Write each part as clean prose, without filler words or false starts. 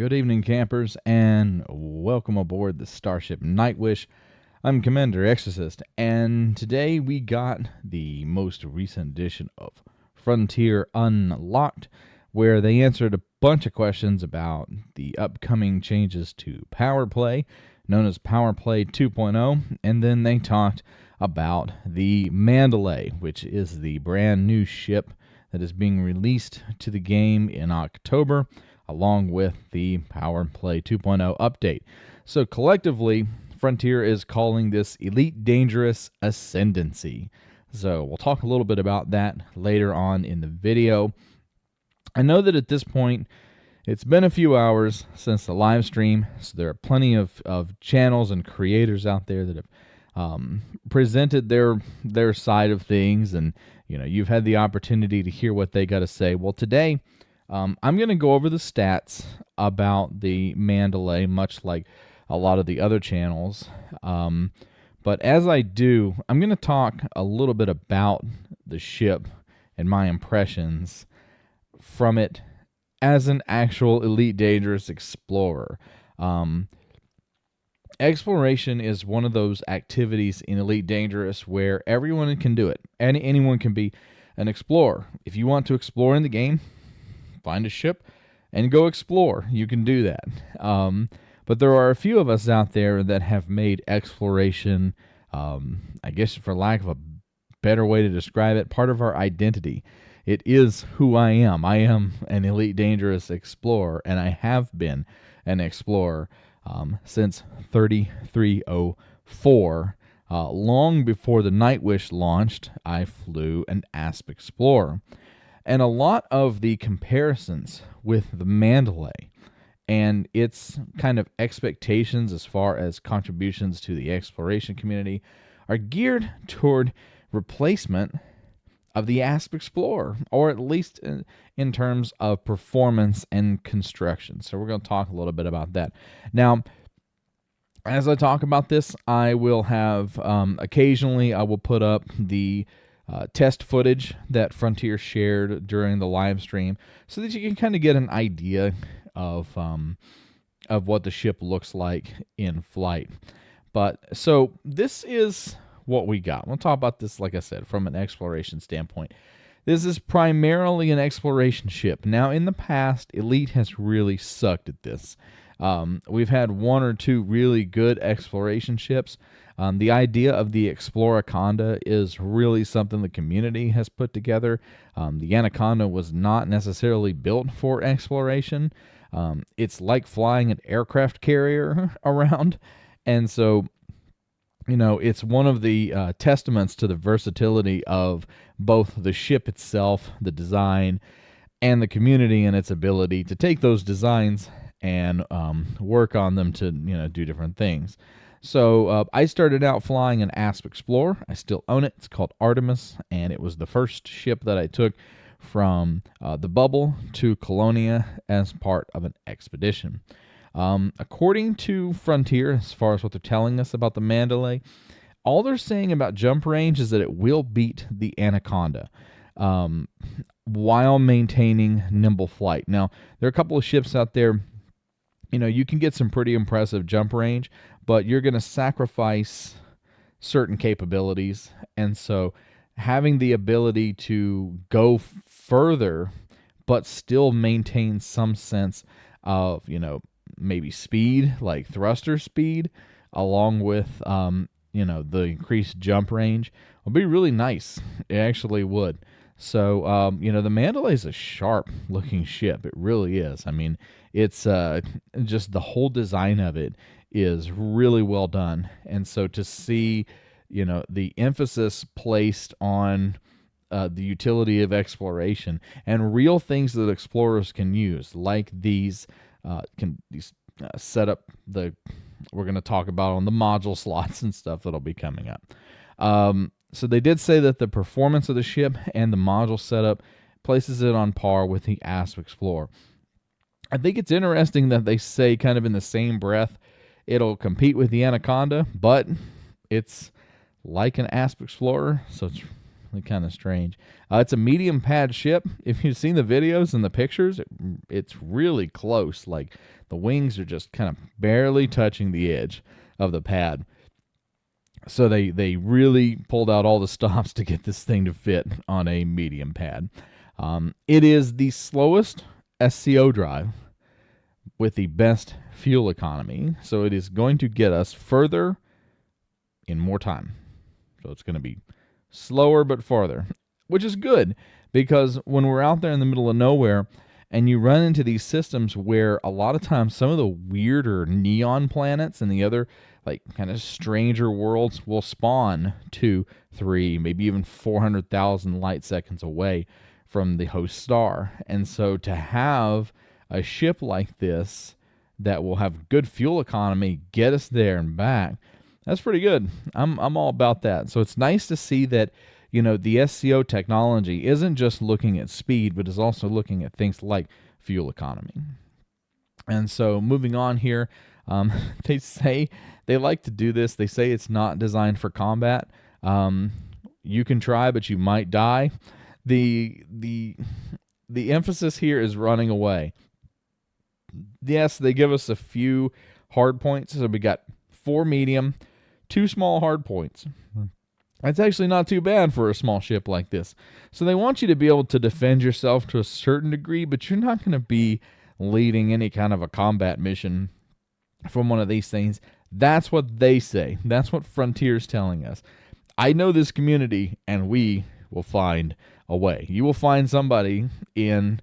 Good evening, campers, and welcome aboard the Starship Nightwish. I'm Commander Exorcist, and today we got the most recent edition of Frontier Unlocked, where they answered a bunch of questions about the upcoming changes to Power Play, known as Power Play 2.0, and then they talked about the Mandalay, which is the brand new ship that is being released to the game in October, along with the Power Play 2.0 update. So collectively, Frontier is calling this Elite Dangerous Ascendancy. So we'll talk a little bit about that later on in the video. I know that at this point, it's been a few hours since the live stream, so there are plenty of channels and creators out there that have presented their side of things, and you've had the opportunity to hear what they got to say. Well, today, I'm going to go over the stats about the Mandalay, much like a lot of the other channels. But as I do, I'm going to talk a little bit about the ship and my impressions from it as an actual Elite Dangerous explorer. Exploration is one of those activities in Elite Dangerous where everyone can do it. Anyone can be an explorer. If you want to explore in the game, find a ship and go explore. You can do that. But there are a few of us out there that have made exploration, I guess for lack of a better way to describe it, part of our identity. It is who I am. I am an Elite Dangerous explorer, and I have been an explorer since 3304. Long before the Nightwish launched, I flew an Asp Explorer. And a lot of the comparisons with the Mandalay and its kind of expectations as far as contributions to the exploration community are geared toward replacement of the Asp Explorer, or at least in terms of performance and construction. So we're going to talk a little bit about that. Now, as I talk about this, I will have occasionally I will put up the test footage that Frontier shared during the live stream, so that you can kind of get an idea of what the ship looks like in flight. But so this is what we got. We'll talk about this, like I said, from an exploration standpoint. This is primarily an exploration ship. Now, in the past, Elite has really sucked at this. We've had one or two really good exploration ships. The idea of the Exploraconda is really something the community has put together. The Anaconda was not necessarily built for exploration. It's like flying an aircraft carrier around. And so, it's one of the testaments to the versatility of both the ship itself, the design, and the community and its ability to take those designs and work on them to do different things. So I started out flying an Asp Explorer. I still own it. It's called Artemis, and it was the first ship that I took from the bubble to Colonia as part of an expedition. According to Frontier, as far as what they're telling us about the Mandalay, all they're saying about jump range is that it will beat the Anaconda while maintaining nimble flight. Now, there are a couple of ships out there, you can get some pretty impressive jump range, but you're going to sacrifice certain capabilities. And so having the ability to go further, but still maintain some sense of, maybe speed, like thruster speed, along with, the increased jump range, will be really nice. It actually would. So, the Mandalay is a sharp-looking ship. It really is. I mean, it's just the whole design of it is really well done. And so to see, the emphasis placed on the utility of exploration and real things that explorers can use, like these set up we're going to talk about on the module slots and stuff that'll be coming up. So they did say that the performance of the ship and the module setup places it on par with the Asp Explorer. I think it's interesting that they say kind of in the same breath it'll compete with the Anaconda, but it's like an Asp Explorer, so it's really kind of strange. It's a medium pad ship. If you've seen the videos and the pictures, it's really close. Like The wings are just kind of barely touching the edge of the pad. So they really pulled out all the stops to get this thing to fit on a medium pad. It is the slowest SCO drive with the best fuel economy. So it is going to get us further in more time. So it's going to be slower but farther, which is good because when we're out there in the middle of nowhere and you run into these systems where a lot of times some of the weirder neon planets and the other like kind of stranger worlds will spawn 2, 3, maybe even 400,000 light seconds away from the host star. And so to have a ship like this that will have good fuel economy, get us there and back, that's pretty good. I'm all about that. So it's nice to see that, the SCO technology isn't just looking at speed, but is also looking at things like fuel economy. And so moving on here, they say they like to do this. They say it's not designed for combat. You can try, but you might die. The emphasis here is running away. Yes, they give us a few hard points. So we got 4 medium, 2 small hard points. That's actually not too bad for a small ship like this. So they want you to be able to defend yourself to a certain degree, but you're not going to be leading any kind of a combat mission from one of these things. That's what they say. That's what Frontier's telling us. I know this community, and we will find a way. You will find somebody in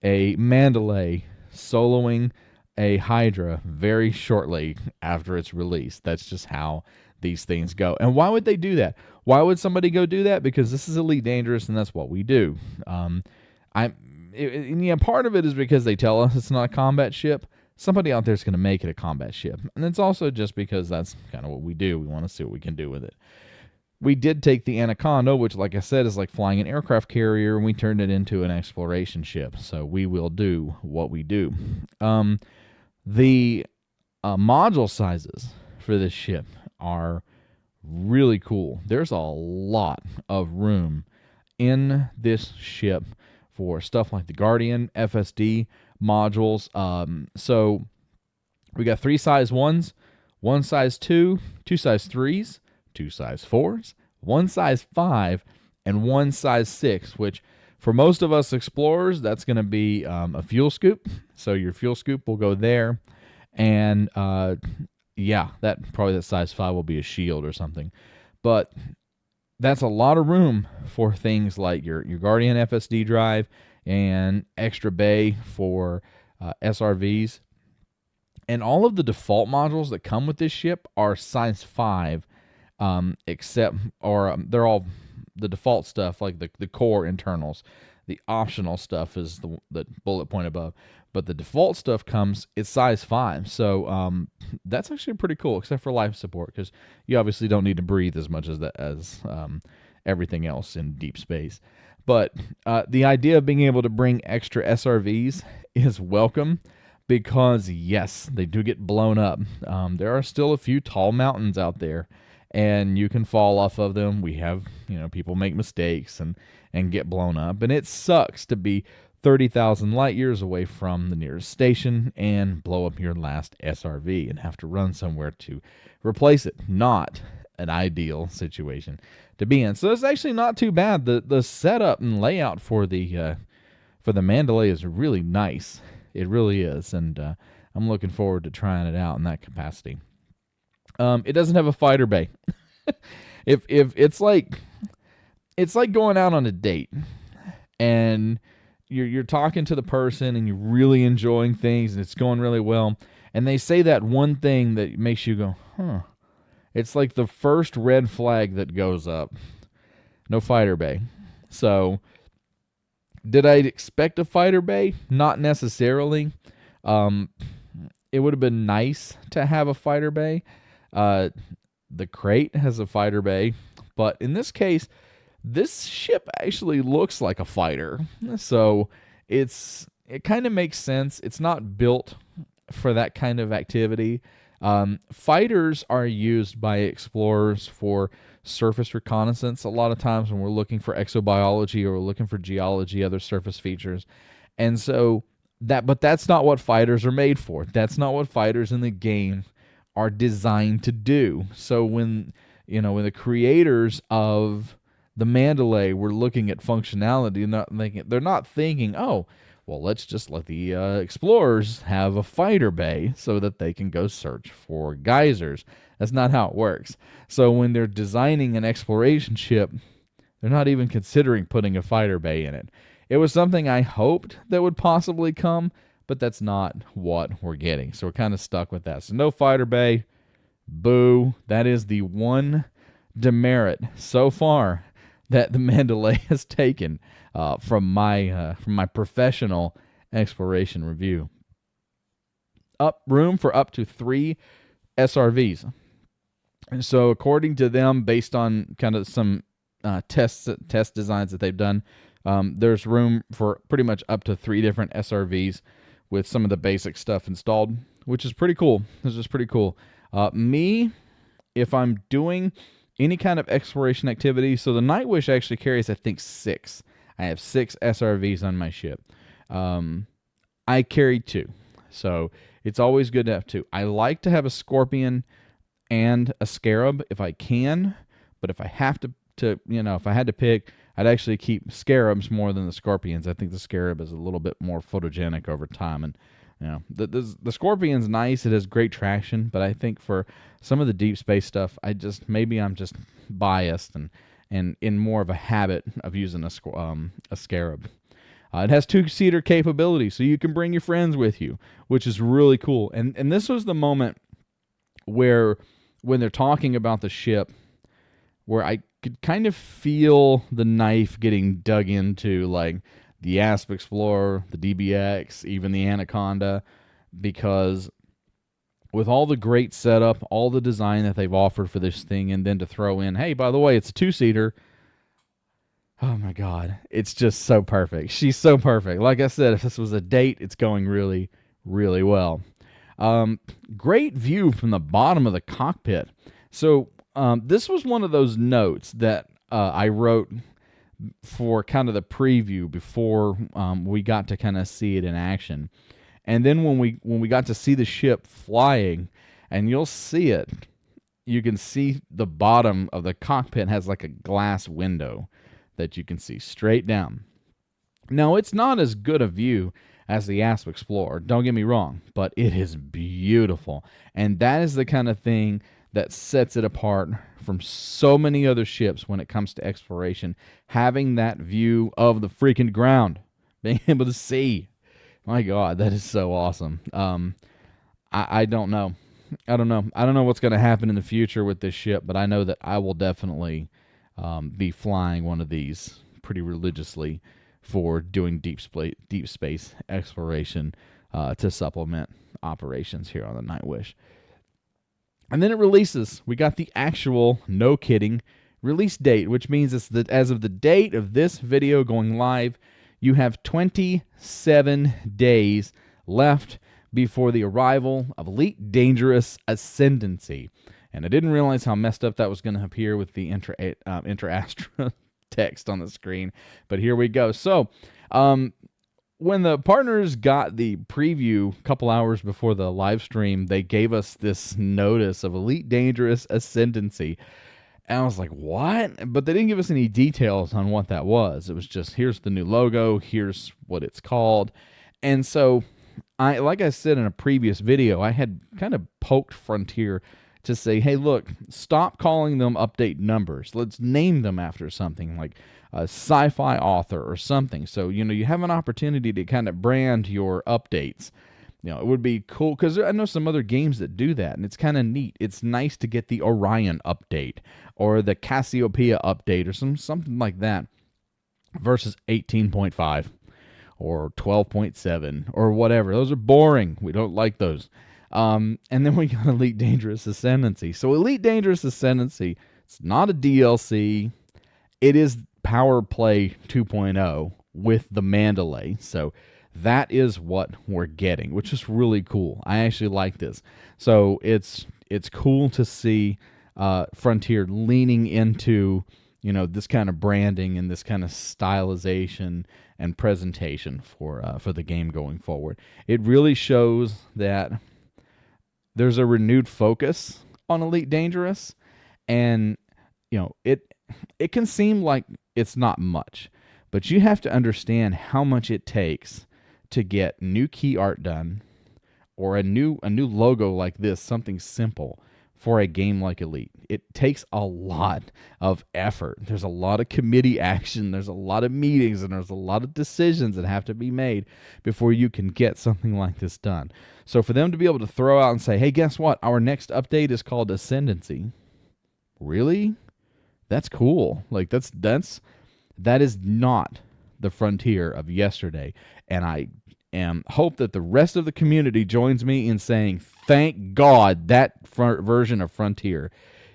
a Mandalay soloing a Hydra very shortly after it's released. That's just how these things go. And why would they do that? Why would somebody go do that? Because this is Elite Dangerous, and that's what we do. Part of it is because they tell us it's not a combat ship. Somebody out there is going to make it a combat ship. And it's also just because that's kind of what we do. We want to see what we can do with it. We did take the Anaconda, which, like I said, is like flying an aircraft carrier, and we turned it into an exploration ship. So we will do what we do. The module sizes for this ship are really cool. There's a lot of room in this ship for stuff like the Guardian, FSD modules. So we got 3 size 1s, 1 size 2, 2 size 3s, 2 size 4s, 1 size 5, and 1 size 6, which for most of us explorers, that's going to be a fuel scoop. So your fuel scoop will go there. And that size 5 will be a shield or something. But that's a lot of room for things like your Guardian FSD drive and extra bay for SRVs. And all of the default modules that come with this ship are size 5, they're all the default stuff, like the core internals. The optional stuff is the bullet point above. But the default stuff it's size 5. So that's actually pretty cool, except for life support, because you obviously don't need to breathe as much as everything else in deep space. But the idea of being able to bring extra SRVs is welcome, because, yes, they do get blown up. There are still a few tall mountains out there, and you can fall off of them. We have, people make mistakes and get blown up. And it sucks to be 30,000 light years away from the nearest station and blow up your last SRV and have to run somewhere to replace it. Not an ideal situation to be in. So it's actually not too bad. The setup and layout for the Mandalay is really nice. It really is, and I'm looking forward to trying it out in that capacity. It doesn't have a fighter bay. if it's like going out on a date, and you're talking to the person and you're really enjoying things and it's going really well, and they say that one thing that makes you go, huh. It's like the first red flag that goes up. No fighter bay. So did I expect a fighter bay? Not necessarily. It would have been nice to have a fighter bay. The crate has a fighter bay, but in this case, this ship actually looks like a fighter. So it kind of makes sense. It's not built for that kind of activity. Fighters are used by explorers for surface reconnaissance a lot of times when we're looking for exobiology or we're looking for geology, other surface features. And so But that's not what fighters are made for. That's not what fighters in the game are designed to do. So when when the creators of the Mandalay were looking at functionality, they're not thinking, oh, well, let's just let the explorers have a fighter bay so that they can go search for geysers. That's not how it works. So when they're designing an exploration ship, they're not even considering putting a fighter bay in it. It was something I hoped that would possibly come, but that's not what we're getting. So we're kind of stuck with that. So no fighter bay. Boo. That is the one demerit so far that the Mandalay has taken from my professional exploration review. Room for up to 3 SRVs. And so according to them, based on kind of some test designs that they've done, there's room for pretty much up to 3 different SRVs with some of the basic stuff installed, which is pretty cool. This is pretty cool. If I'm doing any kind of exploration activity, so the Nightwish actually carries, I think, 6. I have 6 SRVs on my ship. I carry 2, so it's always good to have 2. I like to have a Scorpion and a Scarab if I can, but if I have to if I had to pick, I'd actually keep Scarabs more than the Scorpions. I think the Scarab is a little bit more photogenic over time, and the Scorpion's nice. It has great traction, but I think for some of the deep space stuff, maybe I'm just biased and in more of a habit of using a Scarab. It has 2-seater capability, so you can bring your friends with you, which is really cool. And this was the moment where, when they're talking about the ship, where I could kind of feel the knife getting dug into, like the Asp Explorer, the DBX, even the Anaconda, because with all the great setup, all the design that they've offered for this thing, and then to throw in, hey, by the way, it's a 2-seater. Oh my God, it's just so perfect. She's so perfect. Like I said, if this was a date, it's going really, really well. Great view from the bottom of the cockpit. So this was one of those notes that I wrote for kind of the preview before we got to kind of see it in action. And then when we got to see the ship flying, and you'll see it, you can see the bottom of the cockpit has like a glass window that you can see straight down. Now, it's not as good a view as the Asp Explorer, don't get me wrong, but it is beautiful. And that is the kind of thing that sets it apart from so many other ships when it comes to exploration. Having that view of the freaking ground, being able to see. My God, that is so awesome. I don't know. I don't know what's going to happen in the future with this ship, but I know that I will definitely be flying one of these pretty religiously for doing deep space exploration to supplement operations here on the Nightwish. And then it releases. We got the actual, no kidding, release date, which means it's that as of the date of this video going live, you have 27 days left before the arrival of Elite Dangerous Ascendancy. And I didn't realize how messed up that was going to appear with the Inter-Astra text on the screen, but here we go. So, when the partners got the preview a couple hours before the live stream, they gave us this notice of Elite Dangerous Ascendancy. And I was like, what? But they didn't give us any details on what that was. It was just, here's the new logo, here's what it's called. And so, like I said in a previous video, I had kind of poked Frontier to say, hey, look, stop calling them update numbers. Let's name them after something like a sci-fi author or something. So, you have an opportunity to kind of brand your updates. It would be cool, because I know some other games that do that, and it's kind of neat. It's nice to get the Orion update or the Cassiopeia update or something like that versus 18.5 or 12.7 or whatever. Those are boring. We don't like those. And then we got Elite Dangerous Ascendancy. So Elite Dangerous Ascendancy, it's not a DLC. It is Power Play 2.0 with the Mandalay. So that is what we're getting, which is really cool. I actually like this. So it's cool to see Frontier leaning into this kind of branding and this kind of stylization and presentation for the game going forward. It really shows that there's a renewed focus on Elite Dangerous, and it can seem like it's not much, but you have to understand how much it takes to get new key art done, or a new logo like this, something simple for a game like Elite. It takes a lot of effort. There's a lot of committee action, there's a lot of meetings, and there's a lot of decisions that have to be made before you can get something like this done. So for them to be able to throw out and say, hey, guess what? Our next update is called Ascendancy. Really? That's cool. Like that is not the Frontier of yesterday. And I hope that the rest of the community joins me in saying, thank God that version of Frontier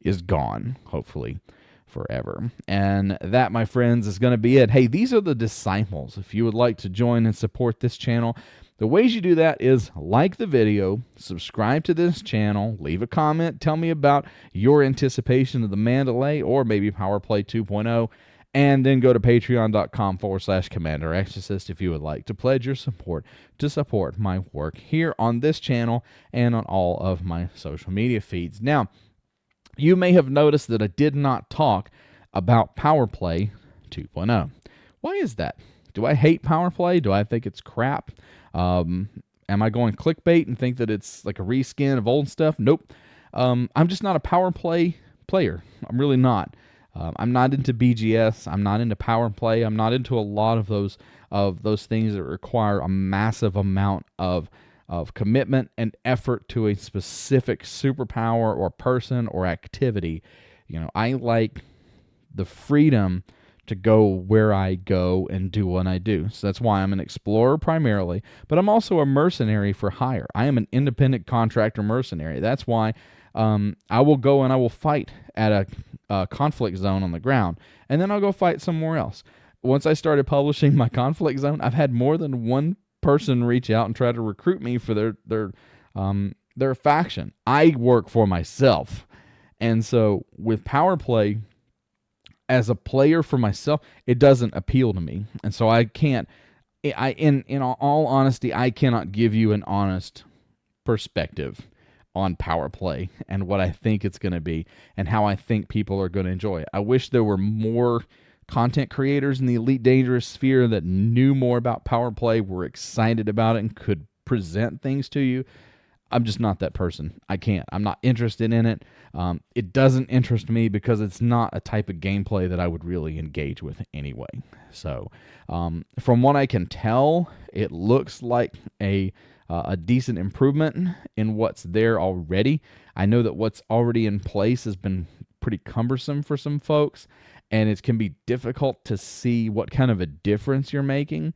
is gone, hopefully forever. And that, my friends, is going to be it. Hey, these are the disciples. If you would like to join and support this channel, the ways you do that is like the video, subscribe to this channel, leave a comment, tell me about your anticipation of the Mandalay or maybe PowerPlay 2.0, and then go to patreon.com/Commander Exorcist if you would like to pledge your support to support my work here on this channel and on all of my social media feeds. Now, you may have noticed that I did not talk about PowerPlay 2.0. Why is that? Do I hate PowerPlay? Do I think it's crap? Am I going clickbait and think that it's like a reskin of old stuff? Nope. I'm just not a PowerPlay player. I'm really not. I'm not into BGS. I'm not into PowerPlay. I'm not into a lot of those things that require a massive amount of commitment and effort to a specific superpower or person or activity. I like the freedom to go where I go and do what I do. So that's why I'm an explorer primarily, but I'm also a mercenary for hire. I am an independent contractor mercenary. That's why I will go and I will fight at a conflict zone on the ground, and then I'll go fight somewhere else. Once I started publishing my conflict zone, I've had more than one person reach out and try to recruit me for their faction. I work for myself. And so with PowerPlay, as a player for myself, it doesn't appeal to me. And so I can't, in all honesty, I cannot give you an honest perspective on PowerPlay and what I think it's going to be and how I think people are going to enjoy it. I wish there were more content creators in the Elite Dangerous sphere that knew more about PowerPlay, were excited about it, and could present things to you. I'm just not that person. I can't. I'm not interested in it. It doesn't interest me because it's not a type of gameplay that I would really engage with anyway. So from what I can tell, it looks like a decent improvement in what's there already. I know that what's already in place has been pretty cumbersome for some folks, and it can be difficult to see what kind of a difference you're making.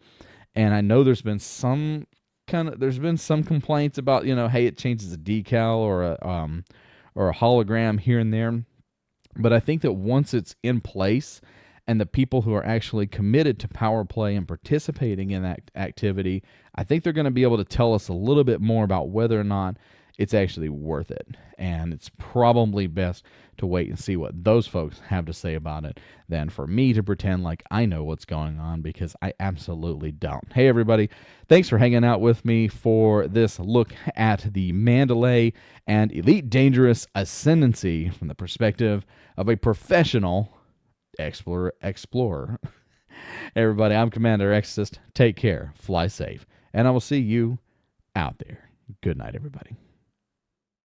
And I know there's been some complaints about, hey, it changes a decal or a hologram here and there. But I think that once it's in place and the people who are actually committed to PowerPlay and participating in that activity, I think they're going to be able to tell us a little bit more about whether or not it's actually worth it. And it's probably best to wait and see what those folks have to say about it than for me to pretend like I know what's going on, because I absolutely don't. Hey, everybody. Thanks for hanging out with me for this look at the Mandalay and Elite Dangerous Ascendancy from the perspective of a professional explorer. Everybody, I'm Commander Exorcist. Take care. Fly safe. And I will see you out there. Good night, everybody.